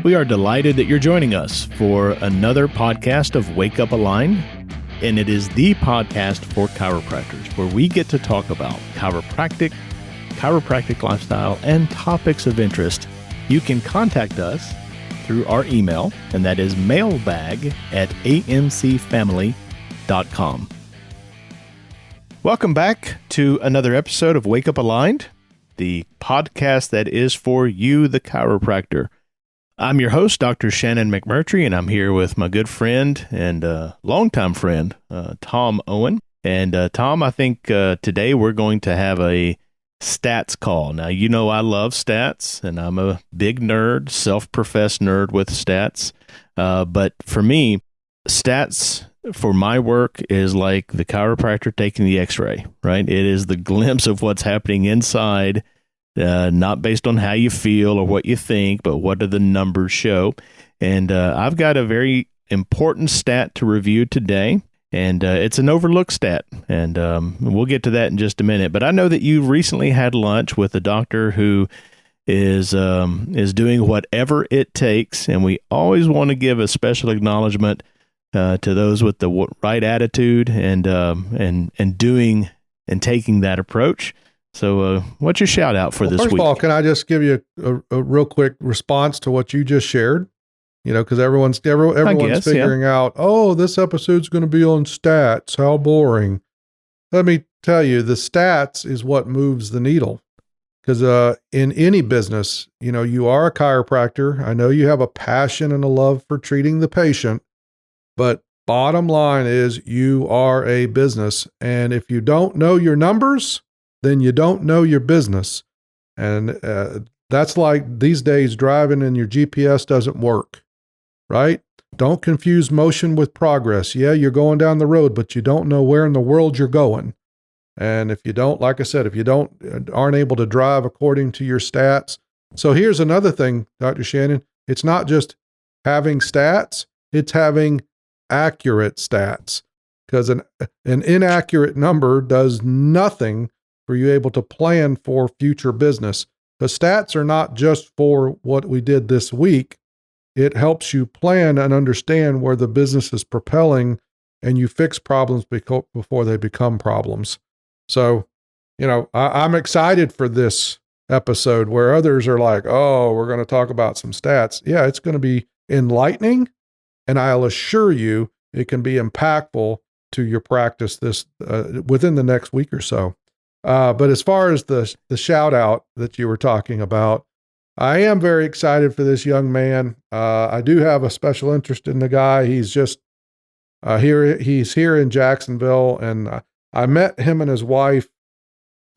We are delighted that you're joining us for another podcast of Wake Up Aligned, and it is the podcast for chiropractors, where we get to talk about chiropractic lifestyle, and topics of interest. You can contact us through our email, and that is mailbag@amcfamily.com. Welcome back to another episode of Wake Up Aligned, the podcast that is for you, the chiropractor. I'm your host, Dr. Shannon McMurtry, and I'm here with my good friend and longtime friend, Tom Owen. And Tom, I think today we're going to have a stats call. Now, you know I love stats, and I'm a big nerd, self-professed nerd with stats. But for me, stats for my work is like the chiropractor taking the x-ray, right? It is the glimpse of what's happening inside, not based on how you feel or what you think, but what do the numbers show. And I've got a very important stat to review today. And it's an overlooked stat, and we'll get to that in just a minute. But I know that you recently had lunch with a doctor who is doing whatever it takes, and we always want to give a special acknowledgement to those with the right attitude and doing and taking that approach. So, what's your shout out for this week? First of all, can I just give you a real quick response to what you just shared? You know, because everyone's figuring out, oh, this episode's going to be on stats. How boring. Let me tell you, the stats is what moves the needle. Because in any business, you know, you are a chiropractor. I know you have a passion and a love for treating the patient. But bottom line is you are a business. And if you don't know your numbers, then you don't know your business. And that's like these days driving and your GPS doesn't work. Right? Don't confuse motion with progress. Yeah, you're going down the road, but you don't know where in the world you're going. And if you don't, like I said, if you aren't able to drive according to your stats. So here's another thing, Dr. Shannon. It's not just having stats, it's having accurate stats. Because an inaccurate number does nothing for you able to plan for future business. The stats are not just for what we did this week. It helps you plan and understand where the business is propelling, and you fix problems before they become problems. So, you know, I'm excited for this episode where others are like, oh, we're going to talk about some stats. Yeah, it's going to be enlightening, and I'll assure you it can be impactful to your practice within the next week or so. But as far as the shout out that you were talking about, I am very excited for this young man. I do have a special interest in the guy. He's just here. He's here in Jacksonville, and I met him and his wife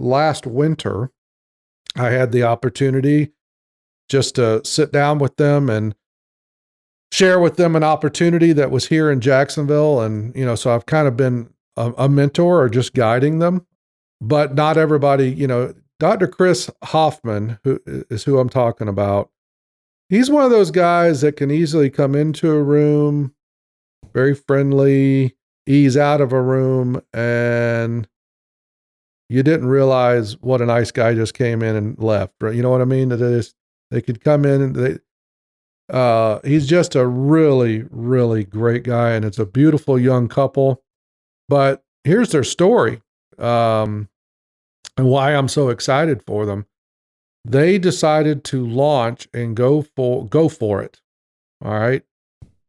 last winter. I had the opportunity just to sit down with them and share with them an opportunity that was here in Jacksonville. And, you know, so I've kind of been a mentor or just guiding them, but not everybody, you know. Dr. Chris Hoffman, who I'm talking about, he's one of those guys that can easily come into a room, very friendly, ease out of a room, and you didn't realize what a nice guy just came in and left, right? You know what I mean? They could come in and he's just a really, really great guy, and it's a beautiful young couple. But here's their story. And why I'm so excited for them. They decided to launch and go for it. All right.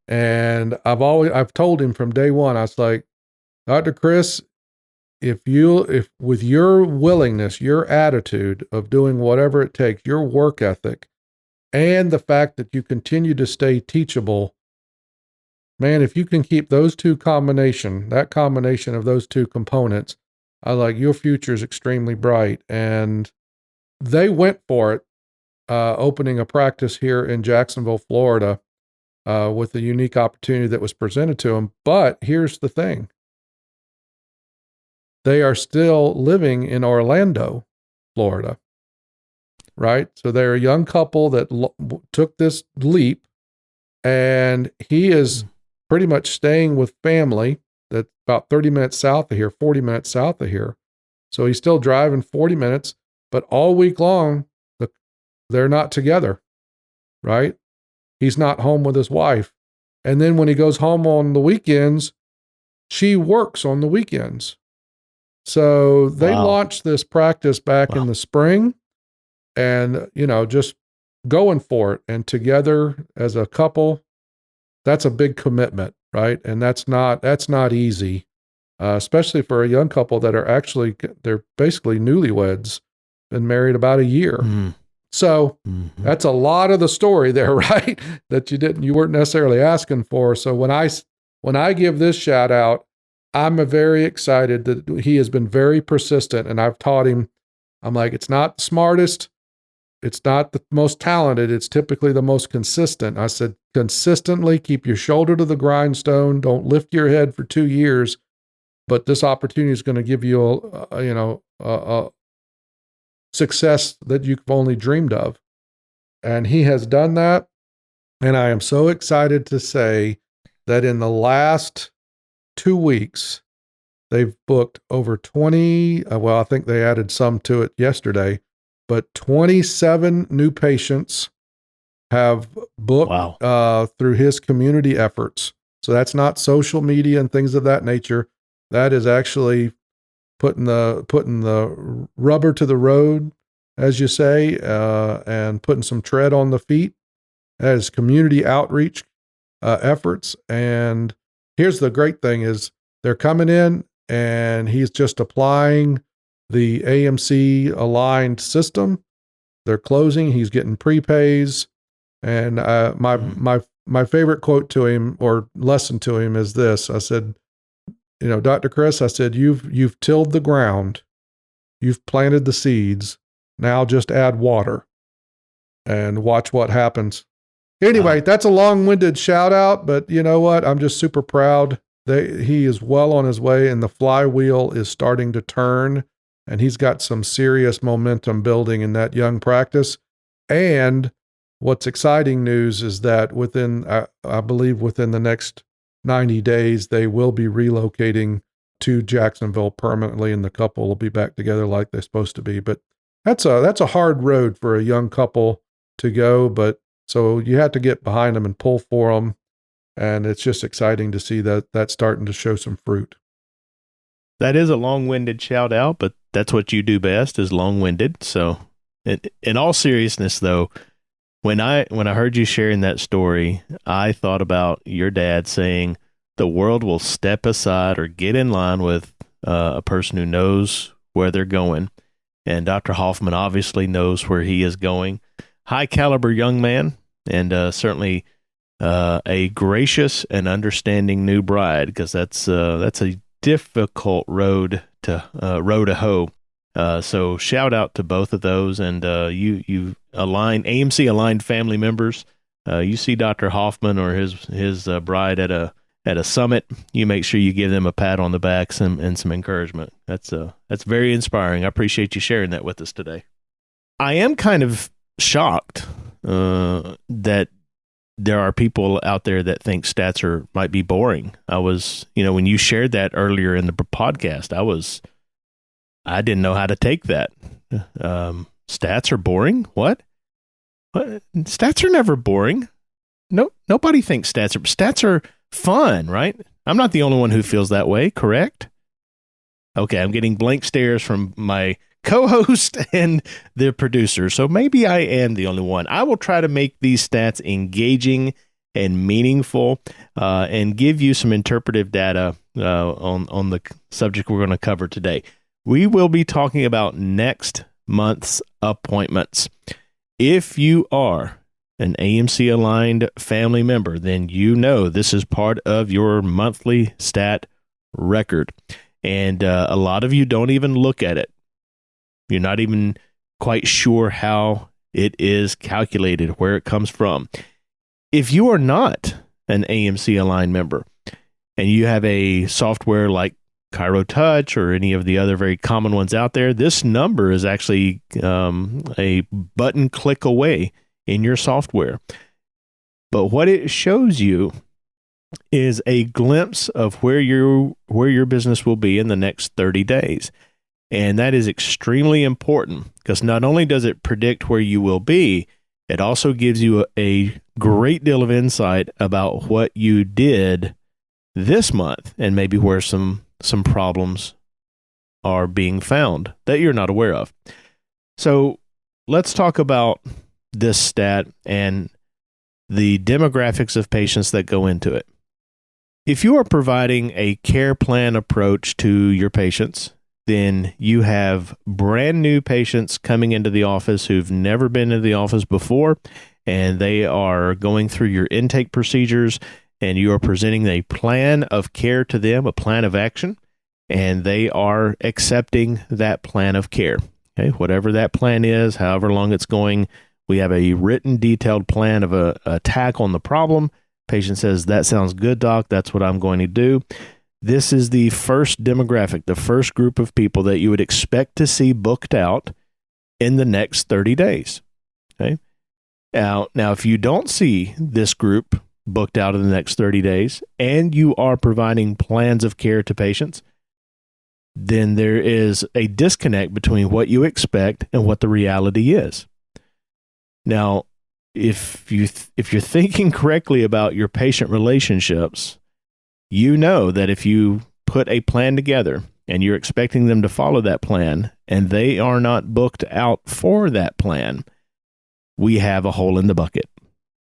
And I've told him from day one, I was like, Dr. Chris, if with your willingness, your attitude of doing whatever it takes, your work ethic, and the fact that you continue to stay teachable, man, if you can keep that combination of those two components, I like your future is extremely bright. And they went for it, opening a practice here in Jacksonville, Florida, with a unique opportunity that was presented to them. But here's the thing. They are still living in Orlando, Florida, right? So they're a young couple that took this leap, and he is pretty much staying with family that's about 30 minutes south of here, 40 minutes south of here. So he's still driving 40 minutes, but all week long, they're not together, right? he's not home with his wife. And then when he goes home on the weekends, she works on the weekends. So they launched this practice back in the spring and, just going for it. And together as a couple, that's a big commitment, right? And that's not easy, especially for a young couple that they're basically newlyweds, been married about a year. Mm. So that's a lot of the story there, right? That you weren't necessarily asking for. So when I give this shout out, I'm very excited that he has been very persistent, and I've taught him, I'm like, it's not the smartest, it's not the most talented, it's typically the most consistent. I said, consistently keep your shoulder to the grindstone, don't lift your head for 2 years, but this opportunity is going to give you a success that you've only dreamed of. And he has done that. And I am so excited to say that in the last 2 weeks, they've booked over 20, I think they added some to it yesterday, but 27 new patients have booked through his community efforts. So that's not social media and things of that nature. That is actually putting the rubber to the road, as you say, and putting some tread on the feet. That is community outreach efforts. And here's the great thing is they're coming in and he's just applying the AMC aligned system. They're closing. He's getting prepays. And my favorite quote to him or lesson to him is this. I said, Dr. Chris, I said, you've tilled the ground. You've planted the seeds. Now just add water and watch what happens. Anyway, that's a long-winded shout out, but you know what? I'm just super proud. He is well on his way and the flywheel is starting to turn and he's got some serious momentum building in that young practice. And what's exciting news is that I believe within the next 90 days, they will be relocating to Jacksonville permanently and the couple will be back together like they're supposed to be. But that's a hard road for a young couple to go, but so you have to get behind them and pull for them. And it's just exciting to see that starting to show some fruit. That is a long-winded shout out, but that's what you do best is long-winded. So in all seriousness though, when I heard you sharing that story, I thought about your dad saying the world will step aside or get in line with a person who knows where they're going. And Dr. Hoffman obviously knows where he is going. High caliber young man, and certainly a gracious and understanding new bride, because that's a difficult road to hoe. So shout out to both of those, and you AMC aligned family members. You see Dr. Hoffman or his bride at a summit, you make sure you give them a pat on the back and some encouragement. That's very inspiring. I appreciate you sharing that with us today. I am kind of shocked that there are people out there that think stats might be boring. I was, when you shared that earlier in the podcast, I didn't know how to take that. Stats are boring? What? Stats are never boring. No, nobody thinks stats are fun, right? I'm not the only one who feels that way, correct? Okay, I'm getting blank stares from my co-host and the producer, so maybe I am the only one. I will try to make these stats engaging and meaningful and give you some interpretive data on the subject we're going to cover today. We will be talking about next month's appointments. If you are an AMC aligned family member, then you know this is part of your monthly stat record. And a lot of you don't even look at it. You're not even quite sure how it is calculated, where it comes from. If you are not an AMC aligned member and you have a software like Cairo Touch or any of the other very common ones out there, this number is actually a button click away in your software. But what it shows you is a glimpse of where your business will be in the next 30 days. And that is extremely important because not only does it predict where you will be, It also gives you a great deal of insight about what you did this month and maybe where some problems are being found that you're not aware of. So let's talk about this stat and the demographics of patients that go into it. If you are providing a care plan approach to your patients, then you have brand new patients coming into the office who've never been in the office before, and they are going through your intake procedures, and you are presenting a plan of care to them, a plan of action, and they are accepting that plan of care. Okay, whatever that plan is, however long it's going, we have a written, detailed plan of a attack on the problem. Patient says, that sounds good, doc. That's what I'm going to do. This is the first demographic, the first group of people that you would expect to see booked out in the next 30 days. Okay. Now, if you don't see this group booked out in the next 30 days and you are providing plans of care to patients, then there is a disconnect between what you expect and what the reality is. Now, if you're thinking correctly about your patient relationships, you know that if you put a plan together and you're expecting them to follow that plan and they are not booked out for that plan, we have a hole in the bucket,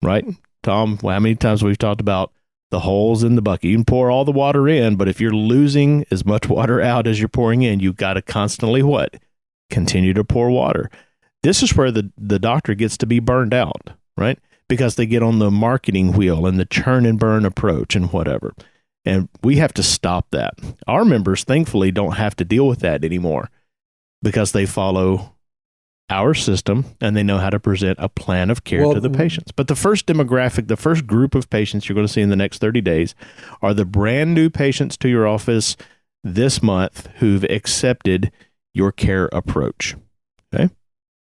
right? Tom, how many times we've talked about the holes in the bucket? You can pour all the water in, but if you're losing as much water out as you're pouring in, you've got to constantly what? Continue to pour water. This is where the doctor gets to be burned out, right? Because they get on the marketing wheel and the churn and burn approach and whatever. And we have to stop that. Our members, thankfully, don't have to deal with that anymore because they follow our system and they know how to present a plan of care to the patients. But the first demographic, the first group of patients you're going to see in the next 30 days are the brand new patients to your office this month who've accepted your care approach. Okay.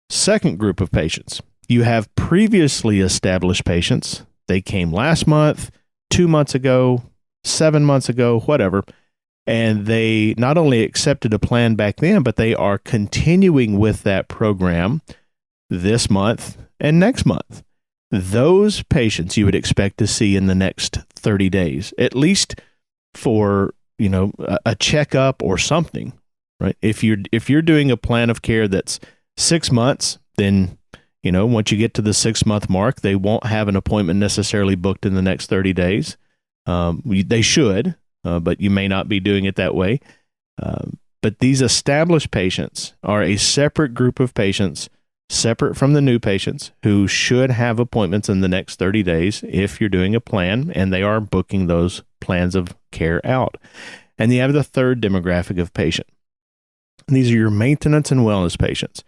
Second group of patients, you have previously established patients. They came last month, 2 months ago, 7 months ago, whatever. And they not only accepted a plan back then, but they are continuing with that program this month and next month. Those patients you would expect to see in the next 30 days, at least for, a checkup or something, right? If you're doing a plan of care that's 6 months, then, once you get to the 6-month mark, they won't have an appointment necessarily booked in the next 30 days. They should. But you may not be doing it that way. But these established patients are a separate group of patients, separate from the new patients who should have appointments in the next 30 days if you're doing a plan and they are booking those plans of care out. And you have the third demographic of patient. These are your maintenance and wellness patients.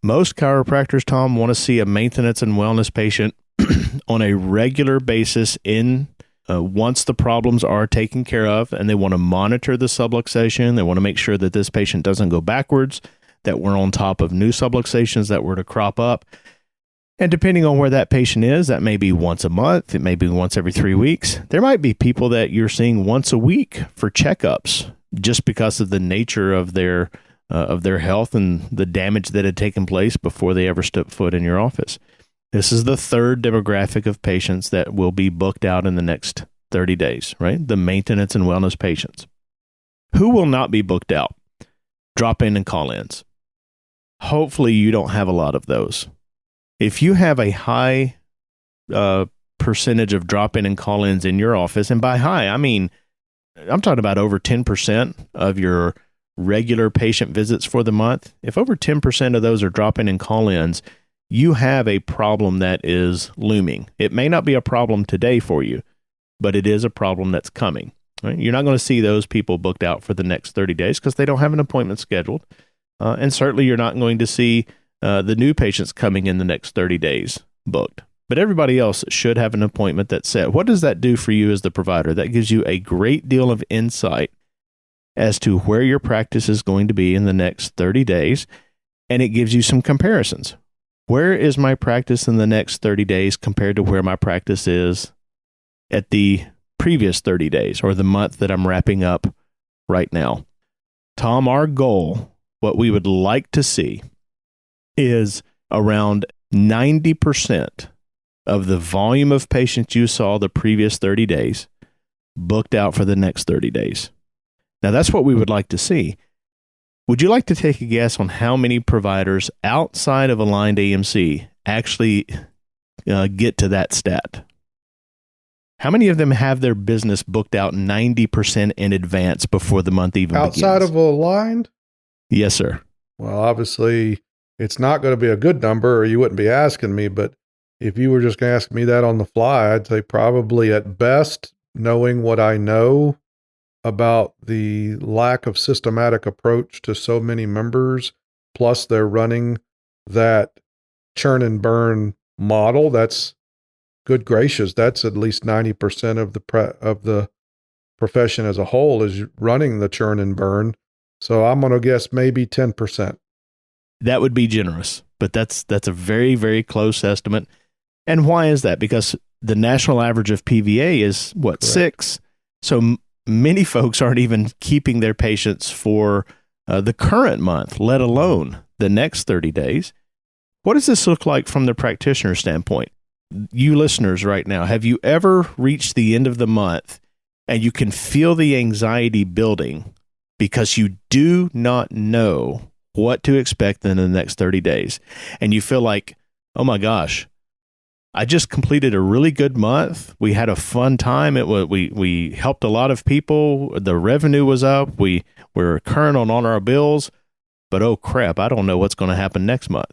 Most chiropractors, Tom, want to see a maintenance and wellness patient on a regular basis once the problems are taken care of, and they want to monitor the subluxation. They want to make sure that this patient doesn't go backwards, that we're on top of new subluxations that were to crop up. And depending on where that patient is, that may be once a month. It may be once every 3 weeks. There might be people that you're seeing once a week for checkups just because of the nature of their health and the damage that had taken place before they ever stepped foot in your office. This is the third demographic of patients that will be booked out in the next 30 days, right? The maintenance and wellness patients. Who will not be booked out? Drop-in and call-ins. Hopefully you don't have a lot of those. If you have a high percentage of drop-in and call-ins in your office, and by high, I mean, I'm talking about over 10% of your regular patient visits for the month. If over 10% of those are drop-in and call-ins, you have a problem that is looming. It may not be a problem today for you, but it is a problem that's coming. Right? You're not going to see those people booked out for the next 30 days because they don't have an appointment scheduled. And certainly you're not going to see the new patients coming in the next 30 days booked. But everybody else should have an appointment that's set. What does that do for you as the provider? That gives you a great deal of insight as to where your practice is going to be in the next 30 days, and it gives you some comparisons. Where is my practice in the next 30 days compared to where my practice is at the previous 30 days or the month that I'm wrapping up right now? Tom, our goal, what we would like to see is around 90% of the volume of patients you saw the previous 30 days booked out for the next 30 days. Now, that's what we would like to see. Would you like to take a guess on how many providers outside of Aligned AMC actually get to that stat? How many of them have their business booked out 90% in advance before the month even begins? Outside of Aligned? Yes, sir. Well, obviously, it's not going to be a good number, or you wouldn't be asking me. But if you were just going to ask me that on the fly, I'd say probably at best, knowing what I know about the lack of systematic approach to so many members, plus they're running that churn and burn model, that's good gracious. That's at least 90% of the profession as a whole is running the churn and burn. So I'm going to guess maybe 10%. That would be generous, but that's a very, very close estimate. And why is that? Because the national average of PVA is what, correct, 6? So many folks aren't even keeping their patients for the current month, let alone the next 30 days. What does this look like from the practitioner standpoint? You listeners right now, have you ever reached the end of the month and you can feel the anxiety building because you do not know what to expect in the next 30 days? And you feel like, oh my gosh, I just completed a really good month. We had a fun time. We helped a lot of people. The revenue was up. We were current on all our bills. But oh crap, I don't know what's going to happen next month.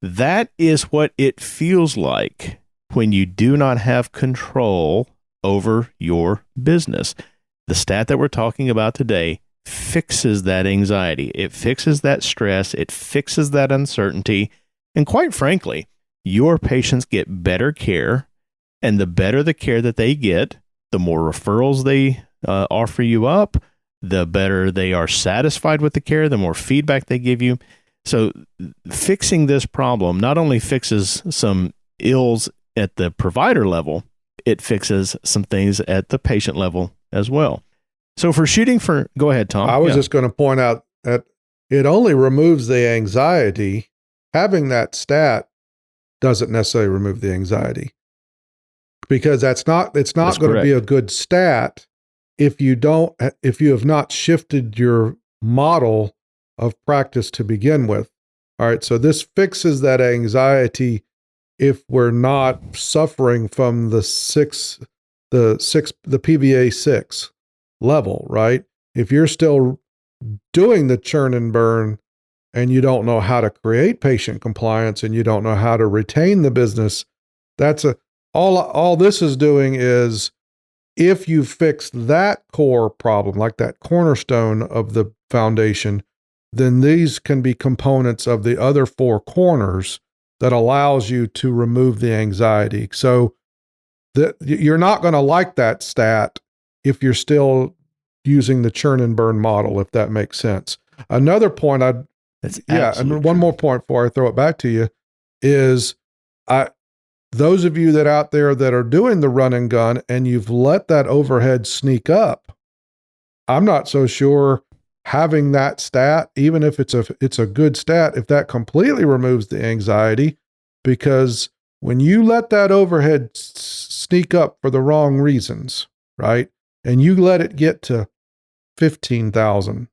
That is what it feels like when you do not have control over your business. The stat that we're talking about today fixes that anxiety. It fixes that stress. It fixes that uncertainty. And quite frankly, your patients get better care, and the better the care that they get, the more referrals they offer you up, the better they are satisfied with the care, the more feedback they give you. So fixing this problem not only fixes some ills at the provider level, it fixes some things at the patient level as well. So if we're shooting for, go ahead, Tom. I was just going to point out that it only removes the anxiety. Having that stat doesn't necessarily remove the anxiety, because it's not going to be a good stat if you have not shifted your model of practice to begin with. All right. So this fixes that anxiety if we're not suffering from the PVA 6 level, right? If you're still doing the churn and burn and you don't know how to create patient compliance and you don't know how to retain the business, all this is doing is, if you fix that core problem, like that cornerstone of the foundation, then these can be components of the other 4 corners that allows you to remove the anxiety. So you're not going to like that stat if you're still using the churn and burn model, if that makes sense. Another point and one more point before I throw it back to you is, those of you that out there that are doing the run and gun and you've let that overhead sneak up, I'm not so sure having that stat, even if it's a good stat, if that completely removes the anxiety, because when you let that overhead sneak up for the wrong reasons, right? And you let it get to 15,000,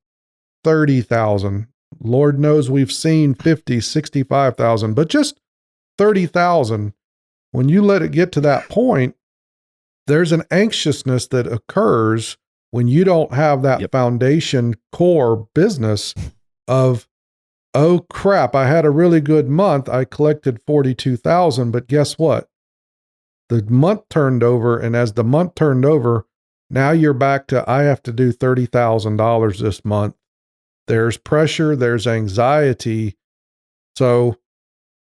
30,000, Lord knows we've seen 50, 65,000, but just 30,000. When you let it get to that point, there's an anxiousness that occurs when you don't have that foundation core business of, oh crap, I had a really good month. I collected 42,000, but guess what? The month turned over. And as the month turned over, now you're back to, I have to do $30,000 this month. There's pressure, there's anxiety. So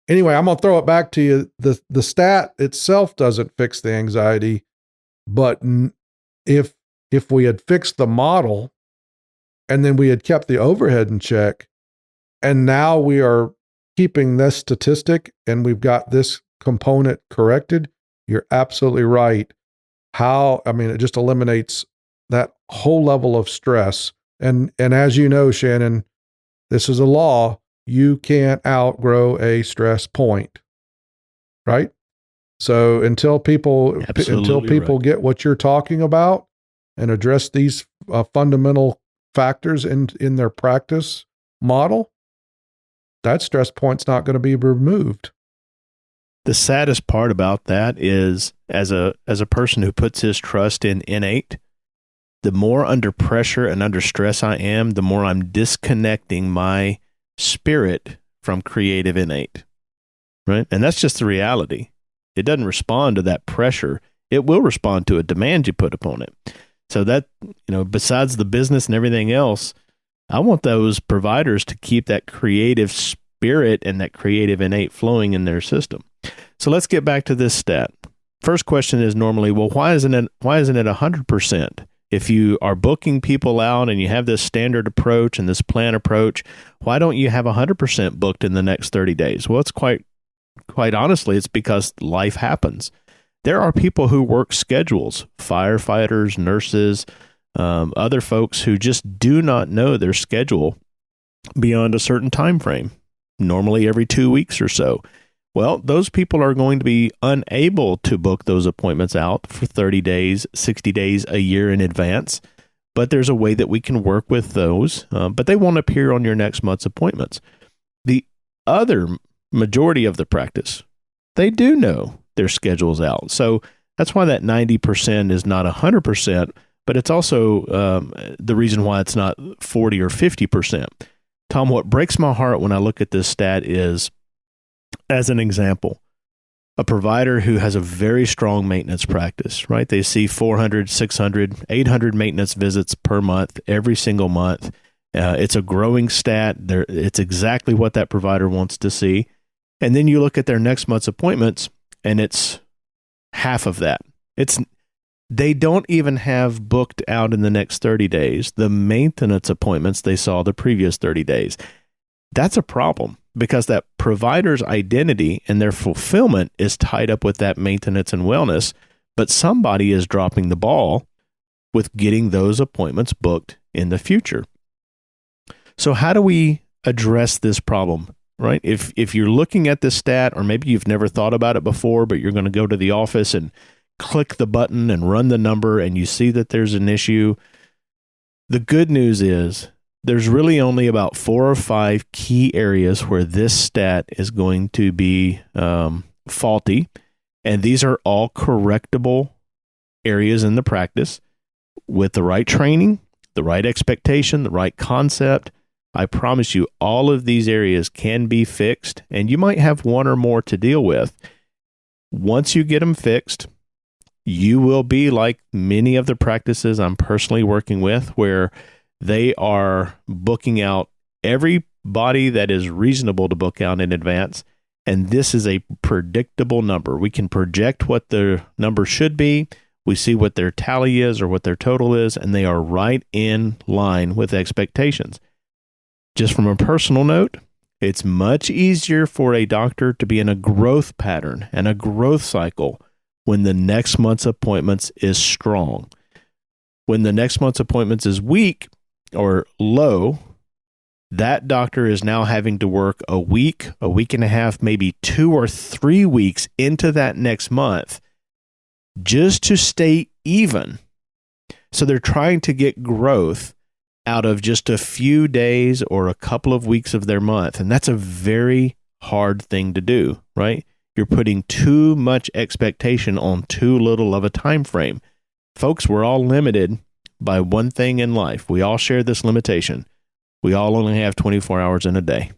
anyway, I'm going to throw it back to you. The stat itself doesn't fix the anxiety, but if we had fixed the model and then we had kept the overhead in check, and now we are keeping this statistic and we've got this component corrected, you're absolutely right. It just eliminates that whole level of stress. And as you know, Shannon, this is a law. You can't outgrow a stress point. right? So until people get what you're talking about and address these fundamental factors in their practice model, that stress point's not going to be removed. The saddest part about that is, as a person who puts his trust in innate, the more under pressure and under stress I am, the more I'm disconnecting my spirit from creative innate, right? And that's just the reality. It doesn't respond to that pressure. It will respond to a demand you put upon it. So that, besides the business and everything else, I want those providers to keep that creative spirit and that creative innate flowing in their system. So let's get back to this stat. First question is normally, well, why isn't it 100%? If you are booking people out and you have this standard approach and this plan approach, why don't you have 100% booked in the next 30 days? Well, it's quite honestly, it's because life happens. There are people who work schedules, firefighters, nurses, other folks who just do not know their schedule beyond a certain time frame, normally every 2 weeks or so. Well, those people are going to be unable to book those appointments out for 30 days, 60 days, a year in advance. But there's a way that we can work with those, but they won't appear on your next month's appointments. The other majority of the practice, they do know their schedule's out. So that's why that 90% is not 100%, but it's also the reason why it's not 40 or 50%. Tom, what breaks my heart when I look at this stat is, as an example, a provider who has a very strong maintenance practice, right? They see 400, 600, 800 maintenance visits per month, every single month. It's a growing stat. It's exactly what that provider wants to see. And then you look at their next month's appointments, and it's half of that. They don't even have booked out in the next 30 days the maintenance appointments they saw the previous 30 days. That's a problem, because that provider's identity and their fulfillment is tied up with that maintenance and wellness, but somebody is dropping the ball with getting those appointments booked in the future. So how do we address this problem, right? If you're looking at this stat, or maybe you've never thought about it before, but you're going to go to the office and click the button and run the number and you see that there's an issue, the good news is there's really only about 4 or 5 key areas where this stat is going to be faulty, and these are all correctable areas in the practice with the right training, the right expectation, the right concept. I promise you all of these areas can be fixed, and you might have one or more to deal with. Once you get them fixed, you will be like many of the practices I'm personally working with, where they are booking out everybody that is reasonable to book out in advance, and this is a predictable number. We can project what the number should be. We see what their tally is or what their total is, and they are right in line with expectations. Just from a personal note, it's much easier for a doctor to be in a growth pattern and a growth cycle when the next month's appointments is strong. When the next month's appointments is weak or low, that doctor is now having to work a week and a half, maybe 2 or 3 weeks into that next month just to stay even. So they're trying to get growth out of just a few days or a couple of weeks of their month. And that's a very hard thing to do, right? You're putting too much expectation on too little of a time frame. Folks, we're all limited by one thing in life. We all share this limitation. We all only have 24 hours in a day.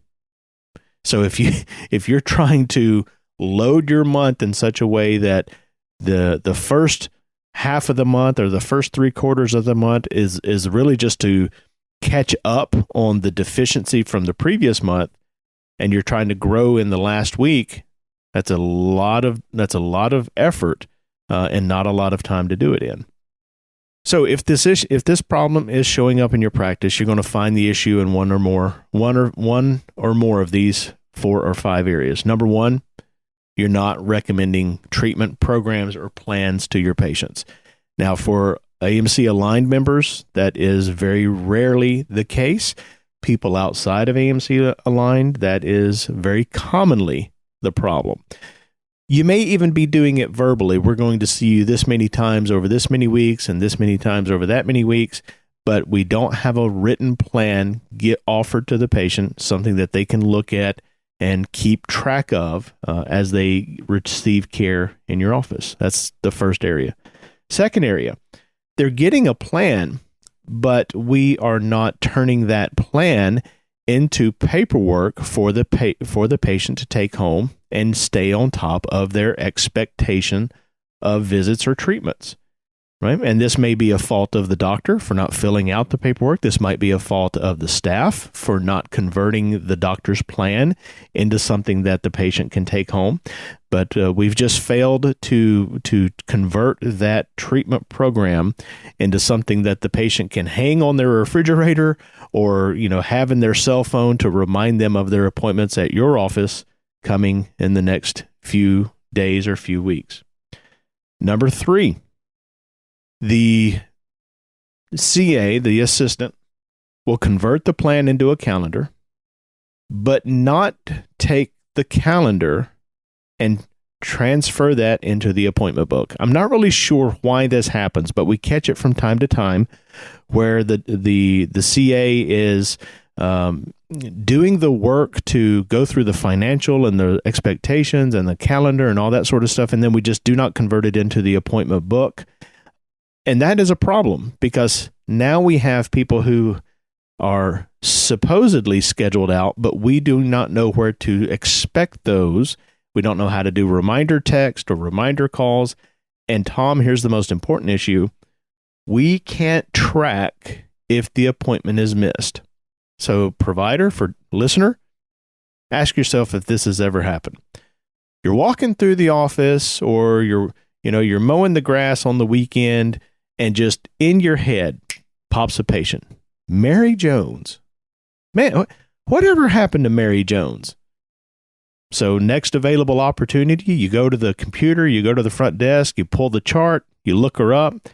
So if you're trying to load your month in such a way that the first half of the month or the first 3/4 of the month is really just to catch up on the deficiency from the previous month, and you're trying to grow in the last week, that's a lot of effort and not a lot of time to do it in. So if this problem is showing up in your practice, you're going to find the issue in one or more of these 4 or 5 areas. Number 1, you're not recommending treatment programs or plans to your patients. Now, for AMC aligned members, that is very rarely the case. People outside of AMC aligned, that is very commonly the problem. You may even be doing it verbally. We're going to see you this many times over this many weeks and this many times over that many weeks, but we don't have a written plan get offered to the patient, something that they can look at and keep track of as they receive care in your office. That's the first area. Second area, they're getting a plan, but we are not turning that plan into paperwork for the patient to take home and stay on top of their expectation of visits or treatments, right? And this may be a fault of the doctor for not filling out the paperwork. This might be a fault of the staff for not converting the doctor's plan into something that the patient can take home. But we've just failed to convert that treatment program into something that the patient can hang on their refrigerator or, have in their cell phone to remind them of their appointments at your office coming in the next few days or few weeks. Number 3, the CA, the assistant, will convert the plan into a calendar, but not take the calendar and transfer that into the appointment book. I'm not really sure why this happens, but we catch it from time to time where the CA is doing the work to go through the financial and the expectations and the calendar and all that sort of stuff, and then we just do not convert it into the appointment book. And that is a problem because now we have people who are supposedly scheduled out, but we do not know where to expect those. We don't know how to do reminder text or reminder calls. And Tom, here's the most important issue. We can't track if the appointment is missed. So provider, for listener, ask yourself if this has ever happened. You're walking through the office or you're mowing the grass on the weekend and just in your head pops a patient. Mary Jones. Man, whatever happened to Mary Jones? So next available opportunity, you go to the computer, you go to the front desk, you pull the chart, you look her up.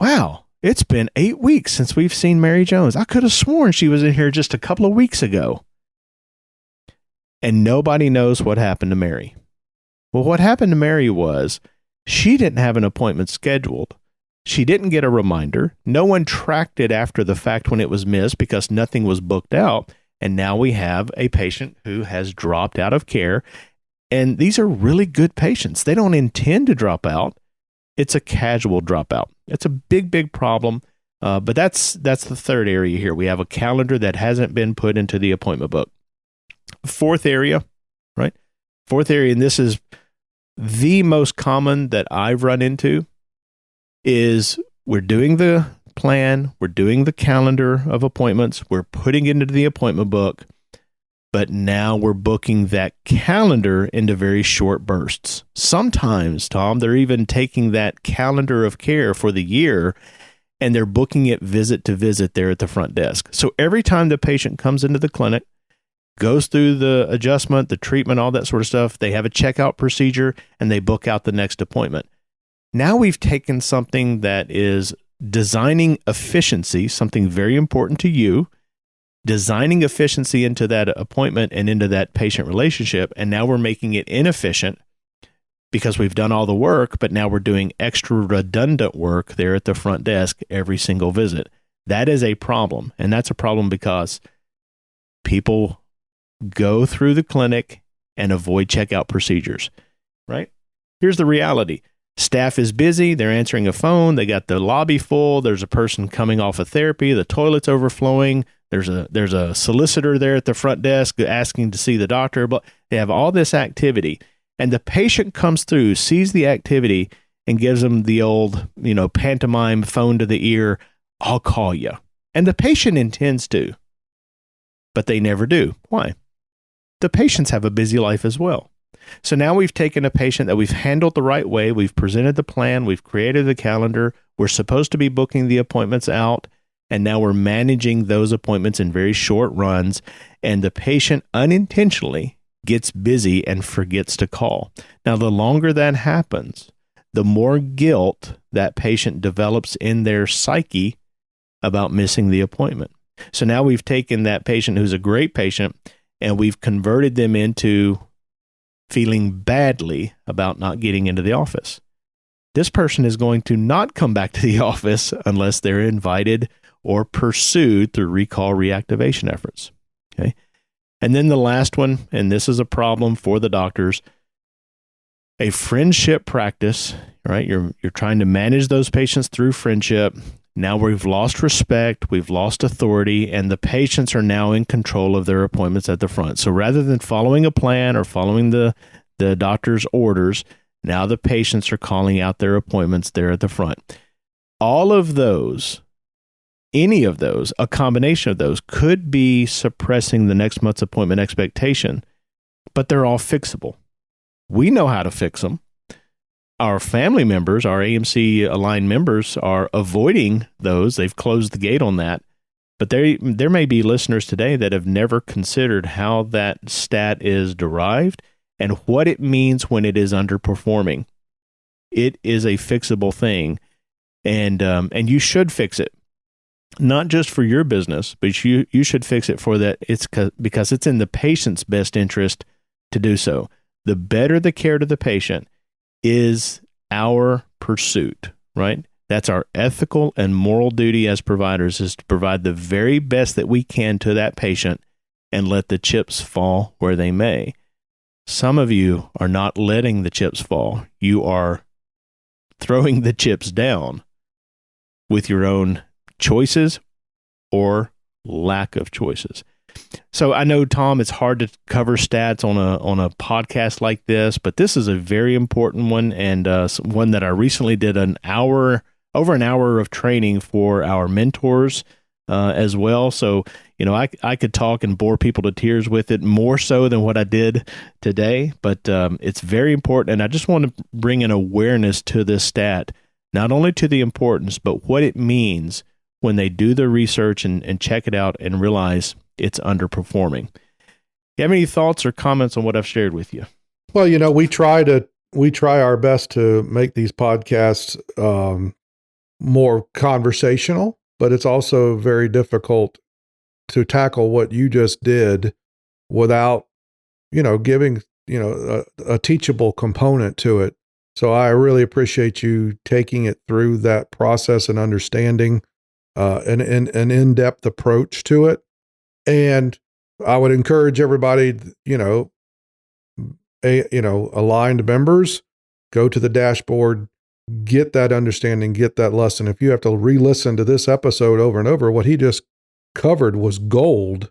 Wow, it's been 8 weeks since we've seen Mary Jones. I could have sworn she was in here just a couple of weeks ago. And nobody knows what happened to Mary. Well, what happened to Mary was she didn't have an appointment scheduled. She didn't get a reminder. No one tracked it after the fact when it was missed because nothing was booked out. And now we have a patient who has dropped out of care. And these are really good patients. They don't intend to drop out. It's a casual dropout. It's a big, big problem. But that's the third area here. We have a calendar that hasn't been put into the appointment book. Fourth area, right? Fourth area, and this is the most common that I've run into, is we're doing the plan, we're doing the calendar of appointments, we're putting it into the appointment book, but now we're booking that calendar into very short bursts. Sometimes, Tom, they're even taking that calendar of care for the year and they're booking it visit to visit there at the front desk. So every time the patient comes into the clinic, goes through the adjustment, the treatment, all that sort of stuff, they have a checkout procedure and they book out the next appointment. Now we've taken something that is designing efficiency, something very important to you, designing efficiency into that appointment and into that patient relationship, and now we're making it inefficient because we've done all the work, but now we're doing extra redundant work there at the front desk every single visit. That is a problem, and that's a problem because people go through the clinic and avoid checkout procedures, right? Here's the reality. Staff is busy. They're answering a phone. They got the lobby full. There's a person coming off of therapy. The toilet's overflowing. There's a solicitor there at the front desk asking to see the doctor. But they have all this activity. And the patient comes through, sees the activity, and gives them the old, pantomime phone to the ear, I'll call you. And the patient intends to, but they never do. Why? The patients have a busy life as well. So now we've taken a patient that we've handled the right way. We've presented the plan. We've created the calendar. We're supposed to be booking the appointments out. And now we're managing those appointments in very short runs. And the patient unintentionally gets busy and forgets to call. Now, the longer that happens, the more guilt that patient develops in their psyche about missing the appointment. So now we've taken that patient who's a great patient and we've converted them into feeling badly about not getting into the office. This person is going to not come back to the office unless they're invited or pursued through recall reactivation efforts. Okay. And then the last one, and this is a problem for the doctors, a friendship practice, right? You're trying to manage those patients through friendship. Now we've lost respect, we've lost authority, and the patients are now in control of their appointments at the front. So rather than following a plan or following the doctor's orders, now the patients are calling out their appointments there at the front. All of those, any of those, a combination of those could be suppressing the next month's appointment expectation, but they're all fixable. We know how to fix them. Our family members, our AMC aligned members, are avoiding those. They've closed the gate on that. But there may be listeners today that have never considered how that stat is derived and what it means when it is underperforming. It is a fixable thing, and you should fix it. Not just for your business, but you should fix it for that. It's because it's in the patient's best interest to do so. The better the care to the patient is our pursuit, right? That's our ethical and moral duty as providers, is to provide the very best that we can to that patient and let the chips fall where they may. Some of you are not letting the chips fall. You are throwing the chips down with your own choices or lack of choices. So I know, Tom, it's hard to cover stats on a podcast like this, but this is a very important one, and one that I recently did over an hour of training for our mentors as well. So, I could talk and bore people to tears with it more so than what I did today, but it's very important, and I just want to bring an awareness to this stat, not only to the importance, but what it means when they do the research and check it out and realize it's underperforming. You have any thoughts or comments on what I've shared with you? Well, we try our best to make these podcasts more conversational, but it's also very difficult to tackle what you just did without, giving, a teachable component to it. So I really appreciate you taking it through that process and understanding an in-depth approach to it. And I would encourage everybody, aligned members, go to the dashboard, get that understanding, get that lesson. If you have to re-listen to this episode over and over, what he just covered was gold.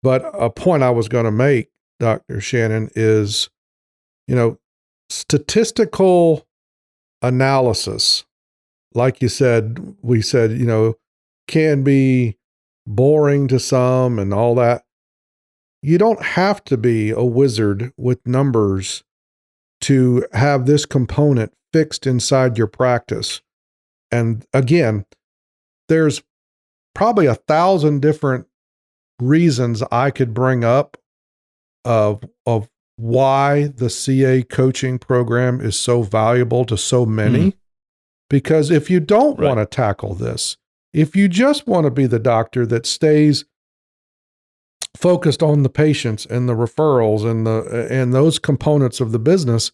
But a point I was going to make, Dr. Shannon, is, statistical analysis, like you said, we said, can be boring to some and all that. You don't have to be a wizard with numbers to have this component fixed inside your practice. And again, there's probably 1,000 different reasons I could bring up of why the CA coaching program is so valuable to so many. Because if you don't want to tackle this, if you just want to be the doctor that stays focused on the patients and the referrals and those components of the business,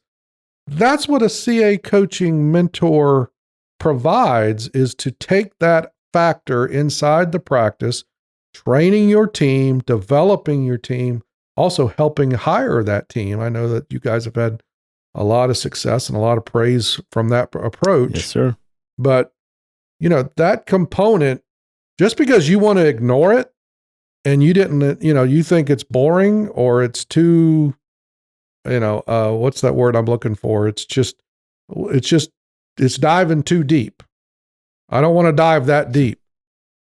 that's what a CA coaching mentor provides, is to take that factor inside the practice, training your team, developing your team, also helping hire that team. I know that you guys have had a lot of success and a lot of praise from that approach. Yes, sir. But that component, just because you want to ignore it and you didn't, you think it's boring or it's too, what's that word I'm looking for? It's diving too deep. I don't want to dive that deep.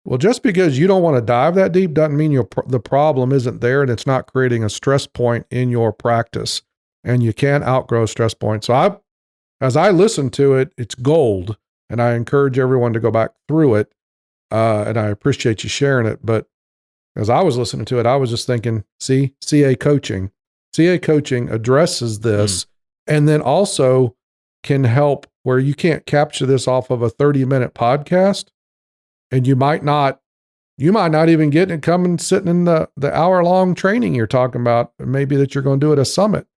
Well, just because you don't want to dive that deep doesn't mean the problem isn't there and it's not creating a stress point in your practice, and you can't outgrow stress points. So as I listen to it, it's gold. And I encourage everyone to go back through it. And I appreciate you sharing it. But as I was listening to it, I was just thinking, see, CA coaching. CA coaching addresses this and then also can help where you can't capture this off of a 30-minute podcast. And you might not even get it coming sitting in the hour-long training you're talking about, maybe that you're going to do at a summit.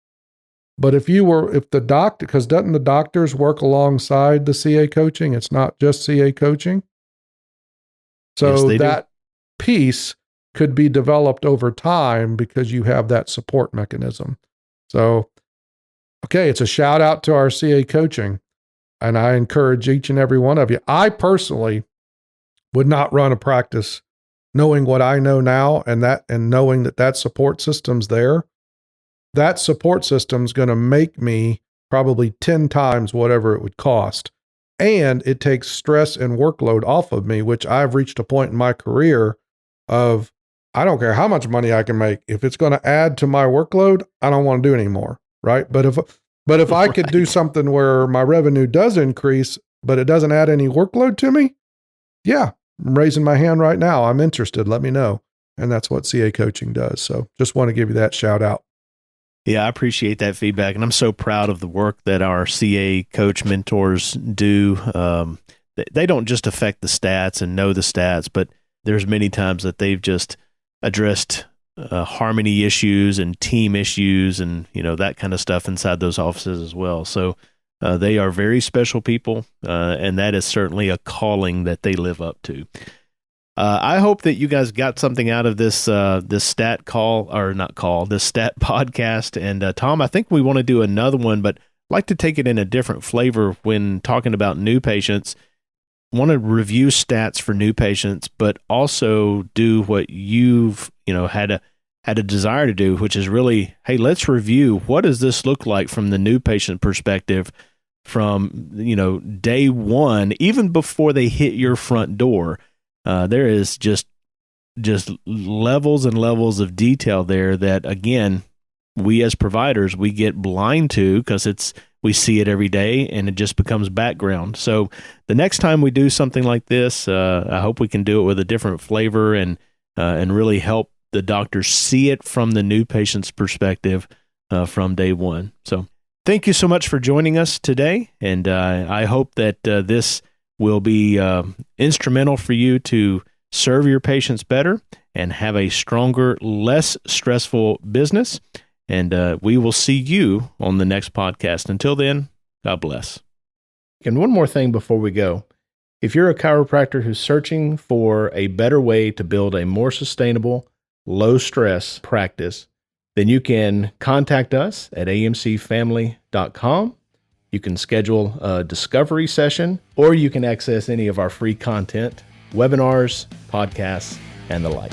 But if the doctor, because doesn't the doctors work alongside the CA coaching? It's not just CA coaching. So yes, that piece could be developed over time because you have that support mechanism. So, okay, it's a shout out to our CA coaching. And I encourage each and every one of you. I personally would not run a practice knowing what I know now and knowing that support system's there. That support system's going to make me probably 10 times whatever it would cost. And it takes stress and workload off of me, which I've reached a point in my career of, I don't care how much money I can make. If it's going to add to my workload, I don't want to do it anymore. Right. But if I could do something where my revenue does increase, but it doesn't add any workload to me, yeah, I'm raising my hand right now. I'm interested. Let me know. And that's what CA coaching does. So just want to give you that shout out. Yeah, I appreciate that feedback. And I'm so proud of the work that our CA coach mentors do. They don't just affect the stats and know the stats, but there's many times that they've just addressed harmony issues and team issues and, that kind of stuff inside those offices as well. So they are very special people, and that is certainly a calling that they live up to. I hope that you guys got something out of this stat this stat podcast. And Tom, I think we want to do another one, but I'd like to take it in a different flavor when talking about new patients. Want to review stats for new patients, but also do what you've had a desire to do, which is really, hey, let's review what does this look like from the new patient perspective, from day one, even before they hit your front door. There is just levels and levels of detail there that, again, we as providers, we get blind to because we see it every day and it just becomes background. So the next time we do something like this, I hope we can do it with a different flavor and really help the doctors see it from the new patient's perspective from day one. So thank you so much for joining us today. And I hope that this will be instrumental for you to serve your patients better and have a stronger, less stressful business. And we will see you on the next podcast. Until then, God bless. And one more thing before we go. If you're a chiropractor who's searching for a better way to build a more sustainable, low-stress practice, then you can contact us at amcfamily.com. You can schedule a discovery session, or you can access any of our free content, webinars, podcasts, and the like.